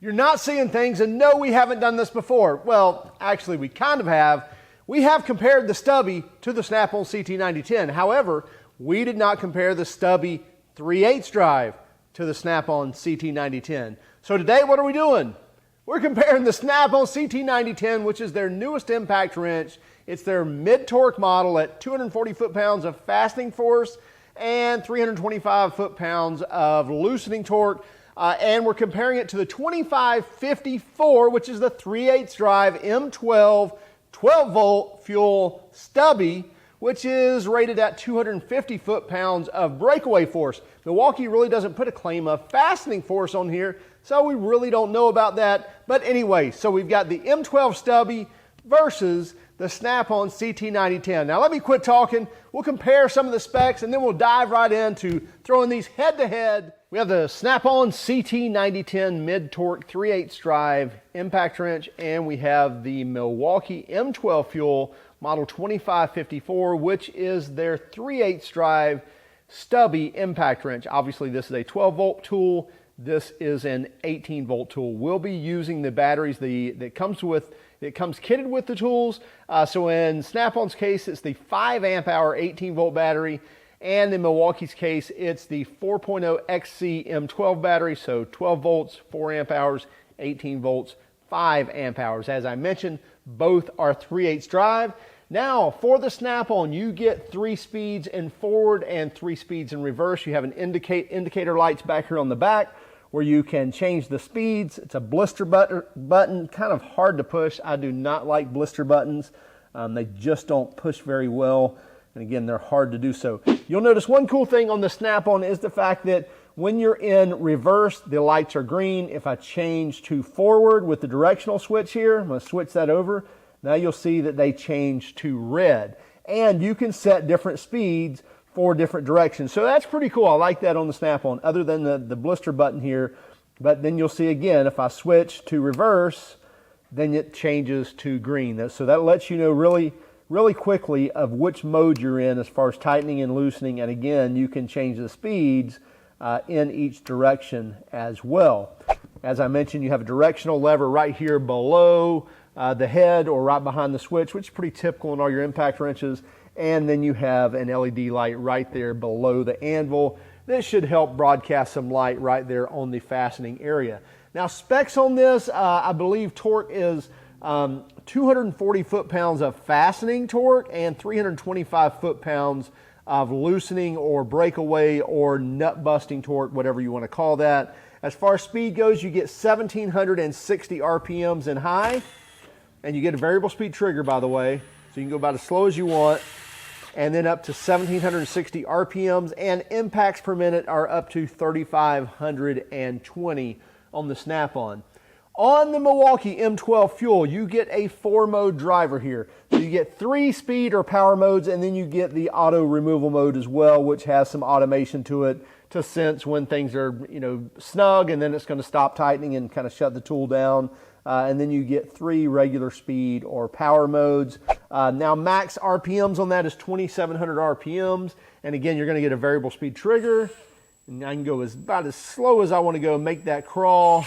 You're not seeing things, and no, we haven't done this before. Well, actually, we kind of have. We have compared the Stubby to the Snap-on CT9010. However, we did not compare the Stubby 3/8 drive to the Snap-on CT9010. So today, what are we doing? We're comparing the Snap-on CT9010, which is their newest impact wrench. It's their mid-torque model at 240 foot-pounds of fastening force and 325 foot-pounds of loosening torque. And we're comparing it to the 2554, which is the 3/8 drive M12 12-volt fuel Stubby, which is rated at 250 foot-pounds of breakaway force. Milwaukee really doesn't put a claim of fastening force on here, so we really don't know about that. But anyway, so we've got the M12 Stubby versus the Snap-on CT9010. Now let me quit talking. We'll compare some of the specs and then we'll dive right into throwing these head to head. We have the Snap-on CT9010 mid-torque 3/8 drive impact wrench, and we have the Milwaukee M12 fuel model 2554, which is their 3/8 drive Stubby impact wrench. Obviously this is a 12-volt tool. This is an 18-volt tool. We'll be using the batteries that comes kitted with the tools. So in Snap-on's case, it's the 5 amp hour 18-volt battery, and in Milwaukee's case, it's the 4.0 XC M12 battery. So 12 volts, 4 amp hours, 18 volts, 5 amp hours. As I mentioned, both are 3/8 drive. Now, for the Snap-on, you get 3 speeds in forward and 3 speeds in reverse. You have an indicator lights back here on the back where you can change the speeds. It's a blister button, kind of hard to push. I do not like blister buttons. They just don't push very well. And again, they're hard to do so. You'll notice one cool thing on the Snap-on is the fact that when you're in reverse, the lights are green. If I change to forward with the directional switch here, I'm going to switch that over. Now you'll see that they change to red. And you can set different speeds for different directions. So that's pretty cool. I like that on the Snap-on, other than the blister button here. But then you'll see again, if I switch to reverse, then it changes to green. So that lets you know really quickly of which mode you're in as far as tightening and loosening. And again, you can change the speeds in each direction as well. As I mentioned, you have a directional lever right here below the head or right behind the switch, which is pretty typical in all your impact wrenches. And then you have an LED light right there below the anvil. This should help broadcast some light right there on the fastening area. Now specs on this, I believe torque is 240 foot-pounds of fastening torque and 325 foot-pounds of loosening or breakaway or nut-busting torque, whatever you want to call that. As far as speed goes, you get 1,760 RPMs in high, and you get a variable speed trigger, by the way, so you can go about as slow as you want, and then up to 1,760 RPMs, and impacts per minute are up to 3,520 on the Snap-on. On the Milwaukee M12 fuel, you get a 4-mode driver here. So you get 3 speed or power modes, and then you get the auto removal mode as well, which has some automation to it to sense when things are, snug, and then it's going to stop tightening and kind of shut the tool down. And then you get 3 regular speed or power modes. Now max RPMs on that is 2,700 RPMs. And again, you're going to get a variable speed trigger. And I can go about as slow as I want to go, make that crawl.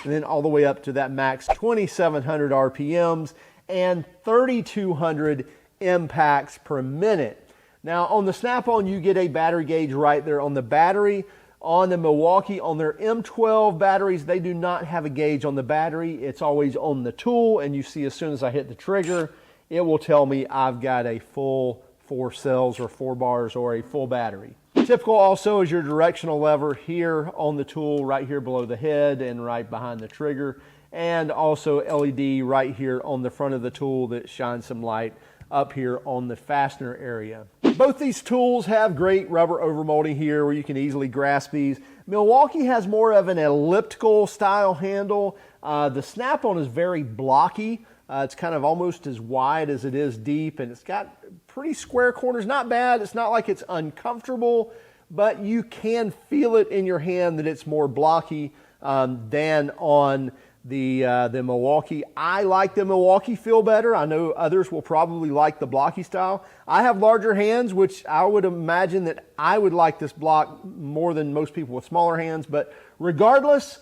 And then all the way up to that max 2,700 RPMs and 3,200 impacts per minute. Now on the Snap-on, you get a battery gauge right there on the battery. On the Milwaukee, on their M12 batteries, they do not have a gauge on the battery. It's always on the tool, and you see as soon as I hit the trigger, it will tell me I've got a full 4 cells or 4 bars or a full battery. Typical also is your directional lever here on the tool, right here below the head and right behind the trigger, and also LED right here on the front of the tool that shines some light up here on the fastener area. Both these tools have great rubber overmolding here where you can easily grasp these. Milwaukee has more of an elliptical style handle. The Snap-on is very blocky. It's kind of almost as wide as it is deep, and it's got pretty square corners. Not bad. It's not like it's uncomfortable, but you can feel it in your hand that it's more blocky than on the Milwaukee. I like the Milwaukee feel better. I know others will probably like the blocky style. I have larger hands, which I would imagine that I would like this block more than most people with smaller hands. But regardless,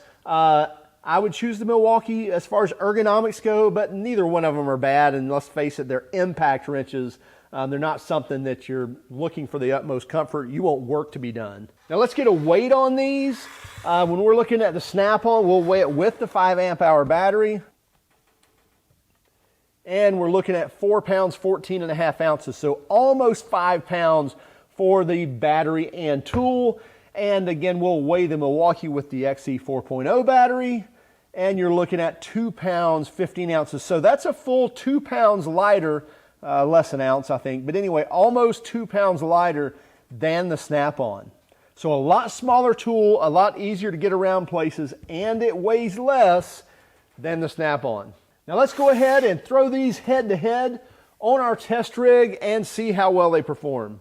I would choose the Milwaukee as far as ergonomics go, but neither one of them are bad. And let's face it, they're impact wrenches. They're not something that you're looking for the utmost comfort. You want work to be done. Now let's get a weight on these. When we're looking at the Snap-on, we'll weigh it with the 5 amp hour battery. And we're looking at 4 pounds, 14.5 ounces. So almost 5 pounds for the battery and tool. And again, we'll weigh the Milwaukee with the XE 4.0 battery. And you're looking at 2 pounds, 15 ounces. So that's a full 2 pounds lighter, less an ounce, I think. But anyway, almost 2 pounds lighter than the Snap-on. So a lot smaller tool, a lot easier to get around places, and it weighs less than the Snap-on. Now let's go ahead and throw these head to head on our test rig and see how well they perform.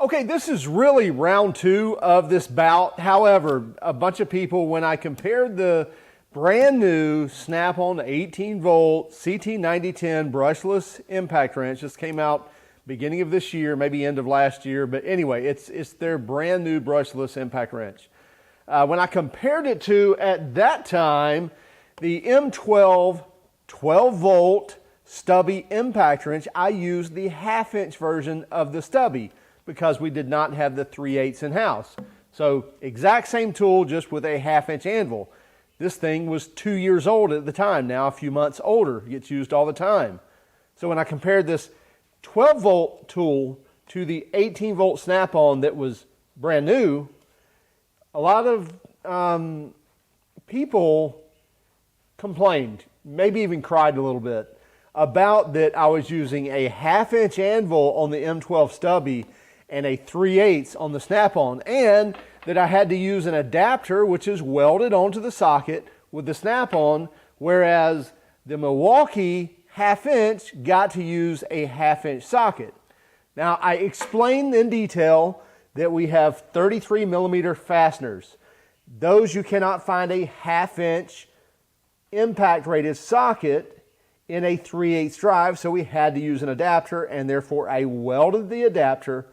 Okay, this is really round 2 of this bout. However, a bunch of people, when I compared the brand new Snap-on 18 volt CT9010 brushless impact wrench, this came out beginning of this year, maybe end of last year, but anyway, it's their brand new brushless impact wrench. When I compared it to, at that time, the M12 12 volt Stubby impact wrench, I used the 1/2 inch version of the Stubby because we did not have the 3/8 in house. So exact same tool, just with a 1/2 inch anvil. This thing was 2 years old at the time, now a few months older, gets used all the time. So when I compared this 12 volt tool to the 18 volt Snap-on that was brand new, a lot of people complained, maybe even cried a little bit, about that I was using a 1/2 inch anvil on the M12 Stubby and a 3/8 on the Snap-on, and that I had to use an adapter which is welded onto the socket with the Snap-on, whereas the Milwaukee 1/2 inch got to use a 1/2 inch socket. Now I explained in detail that we have 33 millimeter fasteners. Those you cannot find a 1/2 inch impact rated socket in a 3/8 drive, so we had to use an adapter, and therefore I welded the adapter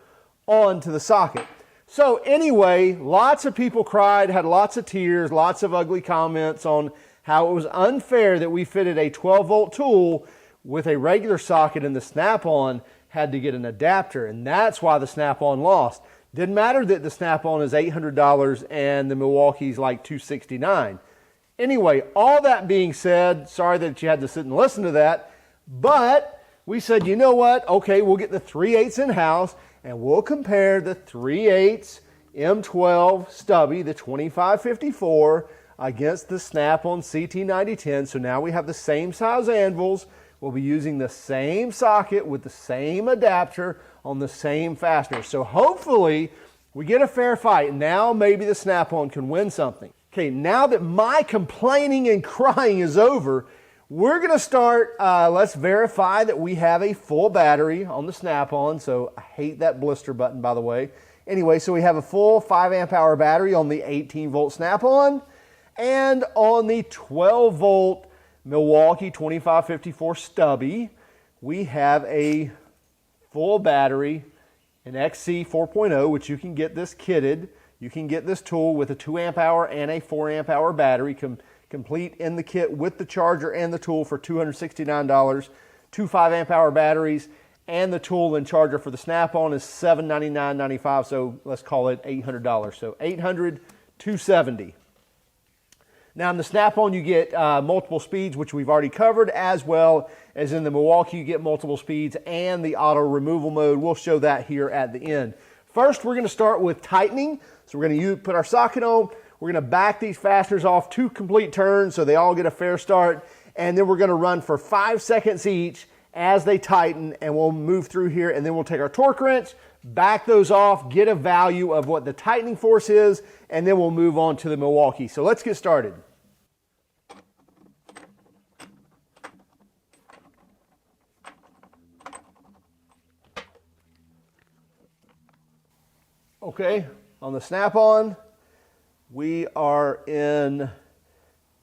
onto the socket. So anyway, lots of people cried, had lots of tears, lots of ugly comments on how it was unfair that we fitted a 12 volt tool with a regular socket and the Snap-on had to get an adapter, and that's why the Snap-on lost. Didn't matter that the Snap-on is $800 and the Milwaukee's like $269. Anyway, all that being said, sorry that you had to sit and listen to that, but we said, you know what? Okay, we'll get the 3/8 in-house and we'll compare the 3/8 M12 Stubby, the 2554, against the Snap-on CT9010. So now we have the same size anvils. We'll be using the same socket with the same adapter on the same fastener. So hopefully we get a fair fight. Now maybe the Snap-on can win something. Okay, now that my complaining and crying is over, we're going to start, let's verify that we have a full battery on the Snap-on. So I hate that blister button, by the way. Anyway, so we have a full 5 amp hour battery on the 18 volt Snap-on, and on the 12 volt Milwaukee 2554 Stubby, we have a full battery, an XE 4.0, which you can get this kitted. You can get this tool with a 2 amp hour and a 4 amp hour battery complete in the kit with the charger and the tool for $269. 2 5 amp hour batteries and the tool and charger for the Snap-on is $799.95, so let's call it $800. So $800, $270. Now in the Snap-on you get multiple speeds, which we've already covered, as well as in the Milwaukee you get multiple speeds and the auto removal mode. We'll show that here at the end. First, we're going to start with tightening. So we're going to put our socket on. We're going to back these fasteners off 2 complete turns so they all get a fair start. And then we're going to run for 5 seconds each as they tighten, and we'll move through here, and then we'll take our torque wrench, back those off, get a value of what the tightening force is, and then we'll move on to the Milwaukee. So let's get started. Okay, on the Snap-on, we are in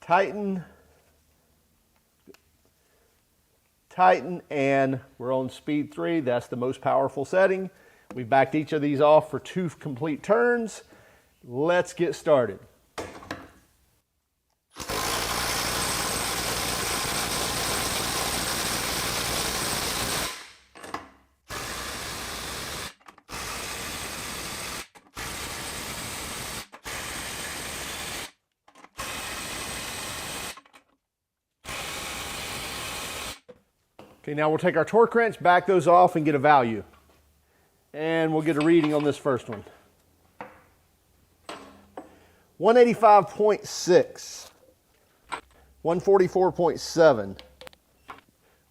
tighten, and we're on speed 3. That's the most powerful setting. We backed each of these off for 2 complete turns. Let's get started. Okay, now we'll take our torque wrench, back those off, and get a value. And we'll get a reading on this first one. 185.6, 144.7,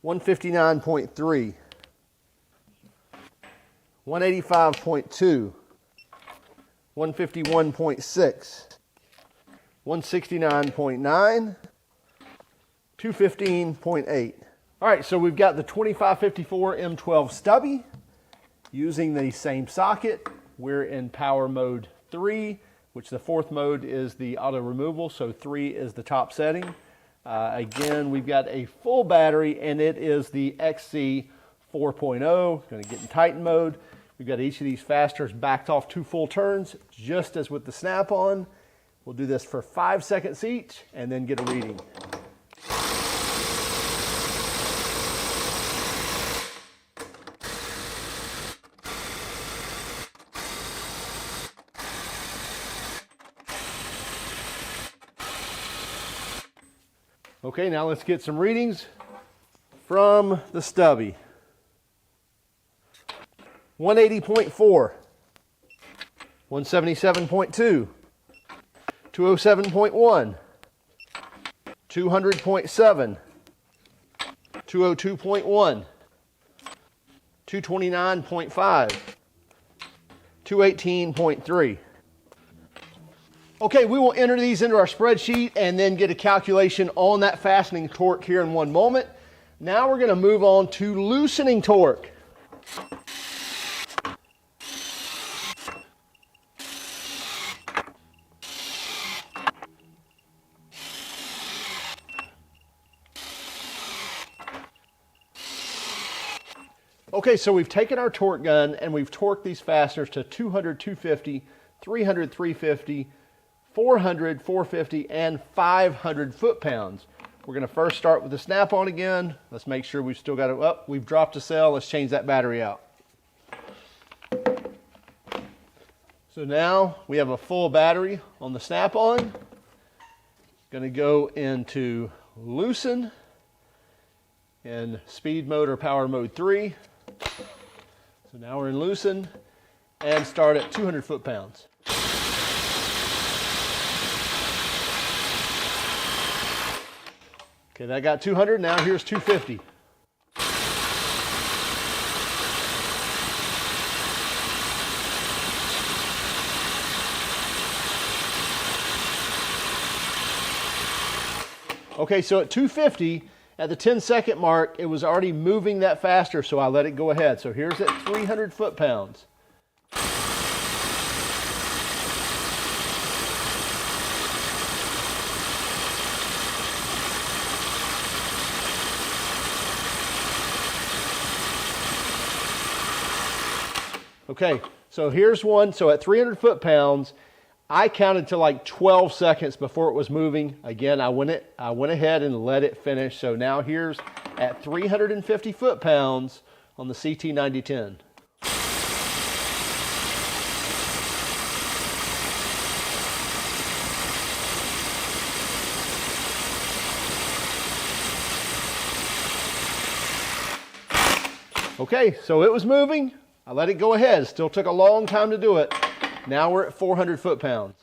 159.3, 185.2, 151.6, 169.9, 215.8. All right, so we've got the 2554 M12 Stubby using the same socket. We're in power mode 3, which the fourth mode is the auto removal, so 3 is the top setting. Again, we've got a full battery, and it is the XC 4.0. Going to get in Titan mode. We've got each of these fasteners backed off 2 full turns, just as with the snap-on. We'll do this for 5 seconds each, and then get a reading. Okay, now let's get some readings from the Stubby. 180.4, 177.2, 207.1, 200.7, 202.1, 229.5, 218.3. Okay, we will enter these into our spreadsheet and then get a calculation on that fastening torque here in one moment. Now we're going to move on to loosening torque. Okay, so we've taken our torque gun and we've torqued these fasteners to 200, 250, 300, 350, 400, 450, and 500 foot-pounds. We're going to first start with the snap-on again. Let's make sure we've still got it up. We've dropped a cell. Let's change that battery out. So now we have a full battery on the snap-on. Going to go into loosen in speed mode or power mode 3. So now we're in loosen and start at 200 foot-pounds. Okay, that got 200, now here's 250. Okay, so at 250, at the 10-second mark, it was already moving that faster, so I let it go ahead. So here's at 300 foot-pounds. Okay, so here's one. So at 300 foot-pounds, I counted to like 12 seconds before it was moving. Again, I went ahead and let it finish. So now here's at 350 foot-pounds on the CT9010. Okay, so it was moving. I let it go ahead. Still took a long time to do it. Now we're at 400 foot-pounds.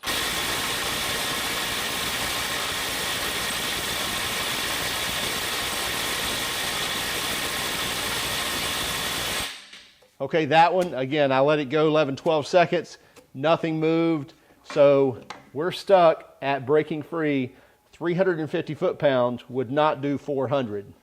Okay, that one, again, I let it go 11, 12 seconds. Nothing moved. So we're stuck at breaking free. 350 foot-pounds would not do 400.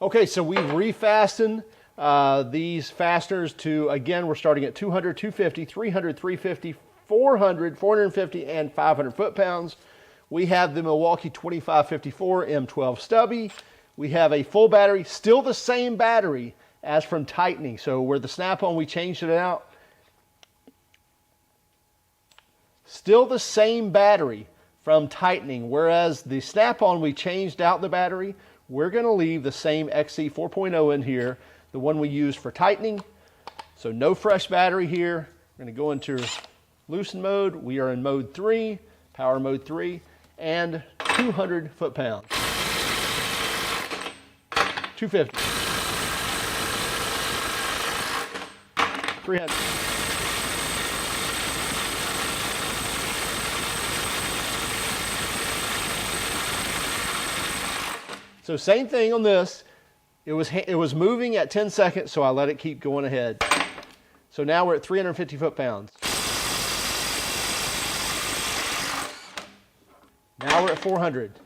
Okay, so we've refastened these fasteners to, again, we're starting at 200, 250, 300, 350, 400, 450, and 500 foot-pounds. We have the Milwaukee 2554 M12 Stubby. We have a full battery, still the same battery as from tightening. So where the snap-on, we changed it out. Still the same battery from tightening, whereas the snap-on, we changed out the battery. We're going to leave the same XC 4.0 in here, the one we used for tightening. So no fresh battery here. We're going to go into loosen mode. We are in mode 3, power mode 3, and 200 foot-pounds. 250. 300. So same thing on this. It was moving at 10 seconds, so I let it keep going ahead. So now we're at 350 foot-pounds. Now we're at 400.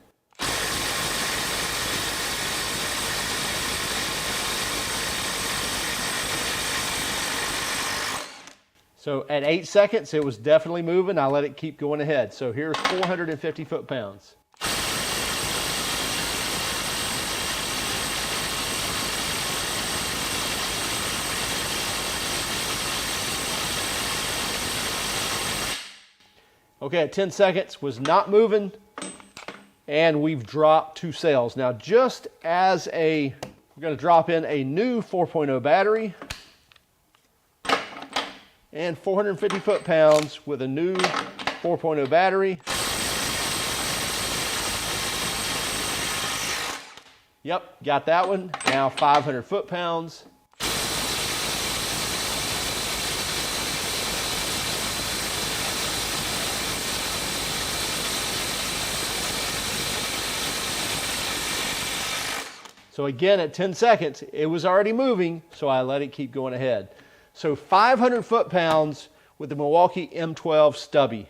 So at 8 seconds, it was definitely moving. I let it keep going ahead. So here's 450 foot-pounds. Okay, at 10 seconds, was not moving, and we've dropped 2 cells. Now, just as we're going to drop in a new 4.0 battery, and 450 foot-pounds with a new 4.0 battery. Yep, got that one. Now 500 foot-pounds. So again, at 10 seconds, it was already moving, so I let it keep going ahead. So 500 foot-pounds with the Milwaukee M12 Stubby.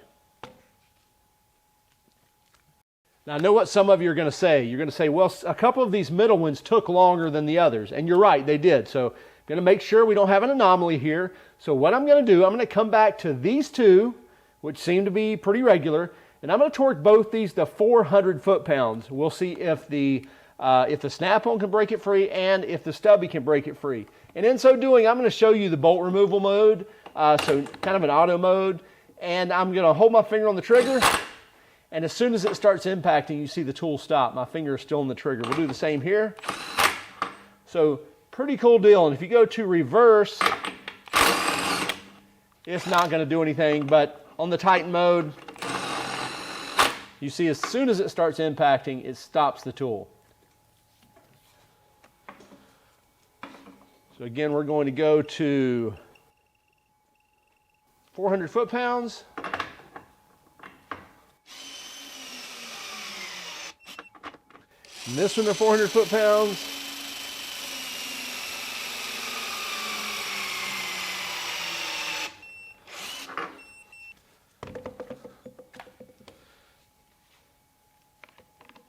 Now I know what some of you are going to say. You're going to say, well, a couple of these middle ones took longer than the others. And you're right, they did. So I'm going to make sure we don't have an anomaly here. So what I'm going to do, I'm going to come back to these two, which seem to be pretty regular, and I'm going to torque both these to 400 foot-pounds. We'll see if the snap-on can break it free and if the Stubby can break it free. And in so doing, I'm going to show you the bolt removal mode, so kind of an auto mode. And I'm going to hold my finger on the trigger, and as soon as it starts impacting, you see the tool stop. My finger is still on the trigger. We'll do the same here. So pretty cool deal. And if you go to reverse, it's not going to do anything, but on the Titan mode, you see as soon as it starts impacting, it stops the tool. So again, we're going to go to 400 foot-pounds. And this one to 400 foot-pounds.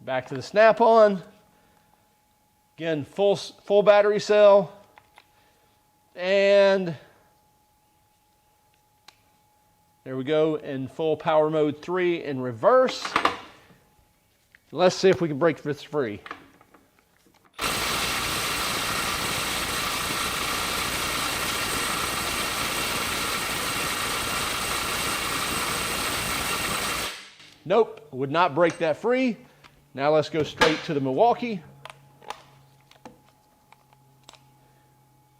Back to the snap-on. Again, full battery cell. And there we go in full power mode 3 in reverse. Let's see if we can break this free. Nope, would not break that free. Now let's go straight to the Milwaukee.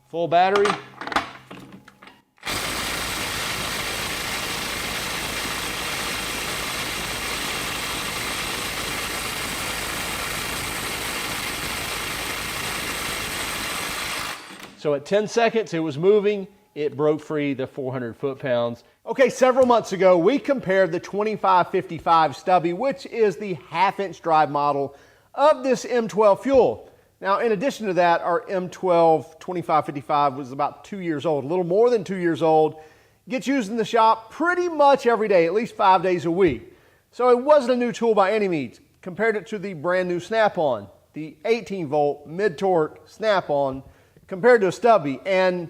Full battery. So at 10 seconds, it was moving. It broke free the 400 foot-pounds. Okay, several months ago, we compared the 2555 Stubby, which is the half-inch drive model of this M12 fuel. Now, in addition to that, our M12 2555 was about 2 years old, a little more than 2 years old. Gets used in the shop pretty much every day, at least 5 days a week. So it wasn't a new tool by any means. Compared it to the brand new Snap-on, the 18-volt mid-torque Snap-on, compared to a Stubby. And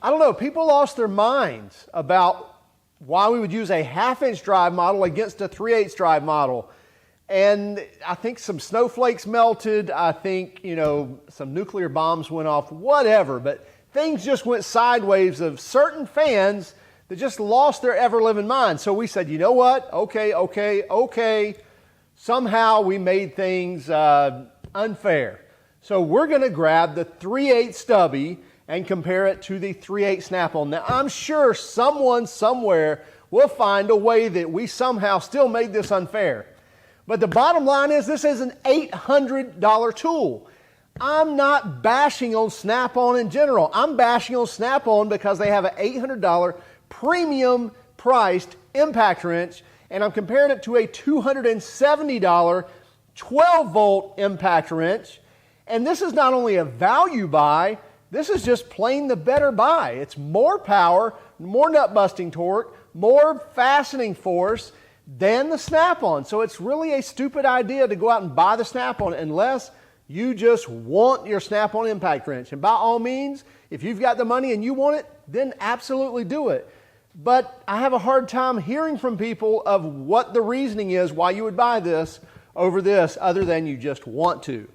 I don't know, people lost their minds about why we would use a half-inch drive model against a 3/8 drive model. And I think some snowflakes melted. I think, some nuclear bombs went off, whatever. But things just went sideways of certain fans that just lost their ever-living mind. So we said, you know what? Okay. Somehow we made things unfair. So we're going to grab the 3/8 Stubby and compare it to the 3/8 Snap-on. Now, I'm sure someone somewhere will find a way that we somehow still made this unfair. But the bottom line is this is an $800 tool. I'm not bashing on Snap-on in general. I'm bashing on Snap-on because they have an $800 premium priced impact wrench, and I'm comparing it to a $270 12-volt impact wrench. And this is not only a value buy, this is just plain the better buy. It's more power, more nut busting torque, more fastening force than the Snap-on. So it's really a stupid idea to go out and buy the Snap-on unless you just want your Snap-on impact wrench. And by all means, if you've got the money and you want it, then absolutely do it. But I have a hard time hearing from people of what the reasoning is why you would buy this over this other than you just want to.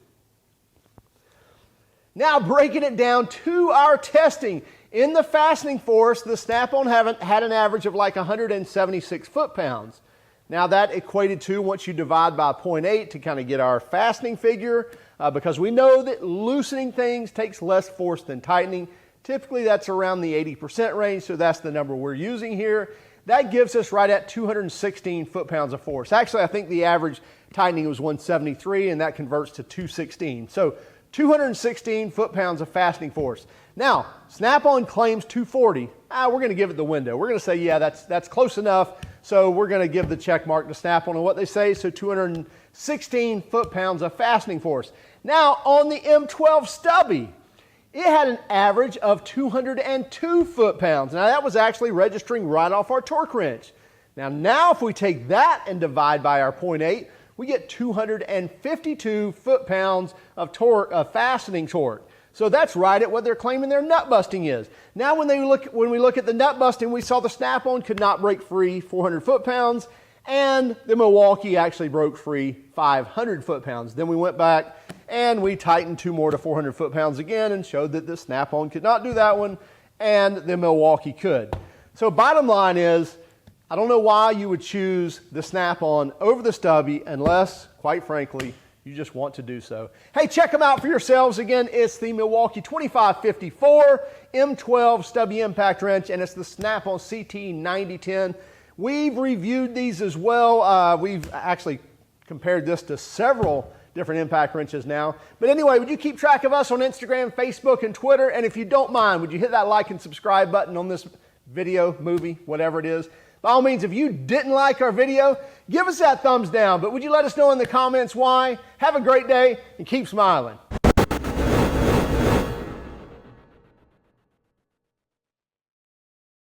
Now, breaking it down to our testing. In the fastening force, the Snap-on had an average of like 176 foot-pounds. Now that equated to, once you divide by 0.8 to kind of get our fastening figure, because we know that loosening things takes less force than tightening. Typically that's around the 80% range, so that's the number we're using here. That gives us right at 216 foot-pounds of force. Actually, I think the average tightening was 173, and that converts to 216. So 216 foot-pounds of fastening force. Now, Snap-on claims 240. We're going to give it the window. We're going to say, yeah, that's close enough. So we're going to give the check mark to Snap-on on what they say. So 216 foot-pounds of fastening force. Now, on the M12 Stubby, it had an average of 202 foot-pounds. Now, that was actually registering right off our torque wrench. Now if we take that and divide by our 0.8, we get 252 foot-pounds of torque, fastening torque. So that's right at what they're claiming their nut busting is. Now when we look at the nut busting, we saw the Snap-on could not break free 400 foot-pounds, and the Milwaukee actually broke free 500 foot-pounds. Then we went back and we tightened 2 more to 400 foot-pounds again and showed that the Snap-on could not do that one and the Milwaukee could. So bottom line is, I don't know why you would choose the Snap-on over the Stubby unless, quite frankly, you just want to do so. Hey, check them out for yourselves. Again, it's the Milwaukee 2554 M12 Stubby impact wrench, and it's the Snap-on CT9010. We've reviewed these as well. We've actually compared this to several different impact wrenches now. But anyway, would you keep track of us on Instagram, Facebook, and Twitter? And if you don't mind, would you hit that like and subscribe button on this video, movie, whatever it is? By all means, if you didn't like our video, give us that thumbs down. But would you let us know in the comments why? Have a great day and keep smiling.